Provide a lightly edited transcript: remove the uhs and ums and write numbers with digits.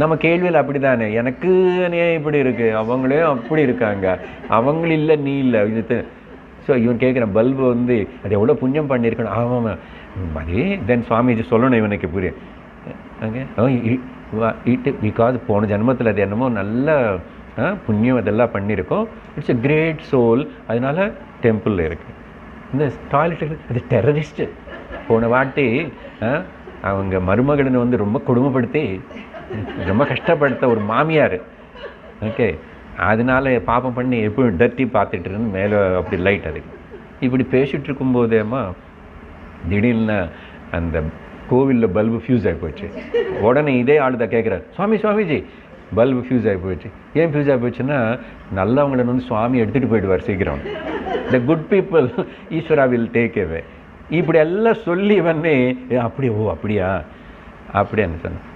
நம்ம கேள்வியில் அப்படி தானே, எனக்கு இப்படி இருக்குது, அவங்களே அப்படி இருக்காங்க, அவங்க இல்லை நீ இல்லை இது. ஸோ இவன் கேட்குறான் பல்பு வந்து அது எவ்வளோ புண்ணியம் பண்ணியிருக்கணும். ஆமாம் அதே தென் சுவாமிஜி சொல்லணும் இவனுக்கு புரியும். ஓகே பிகாஸ் போன ஜென்மத்தில் அது என்னமோ நல்ல புண்ணியம் அதெல்லாம் பண்ணியிருக்கோம். இட்ஸ் எ கிரேட் சோல், அதனால டெம்பிளில் இருக்குது. இந்த டாய்லெட் அது டெரரிஸ்ட்டு. போன வாட்டி அவங்க மருமகனை வந்து ரொம்ப கொடுமைப்படுத்தி ரொம்ப கஷ்டப்படுத்த ஒரு மாமியார். ஓகே அதனால பாப்பம் பண்ணி எப்பவும் டர்ட்டி பார்த்துட்டு இருந்து மேலே அப்படி லைட் அதுக்கு இப்படி பேசிகிட்டு இருக்கும்போதேம்மா திடீர்னு அந்த கோவிலில் பல்பு ஃபியூஸ் ஆகி போச்சு. உடனே இதே ஆள் தான் கேட்குறாரு, சுவாமிஜி பல்பு ஃபியூஸ் ஆகி போச்சு. ஏன் ஃபியூஸ் ஆகி போச்சுன்னா நல்லவங்களை வந்து சுவாமி எடுத்துகிட்டு போயிடுவார் சீக்கிரம். த குட் பீப்புள் ஈஸ்வரா வில் டேக் அவே. இப்படி எல்லாம் சொல்லி வந்து அப்படியே அப்படியா அப்படின்னு சொன்னேன்.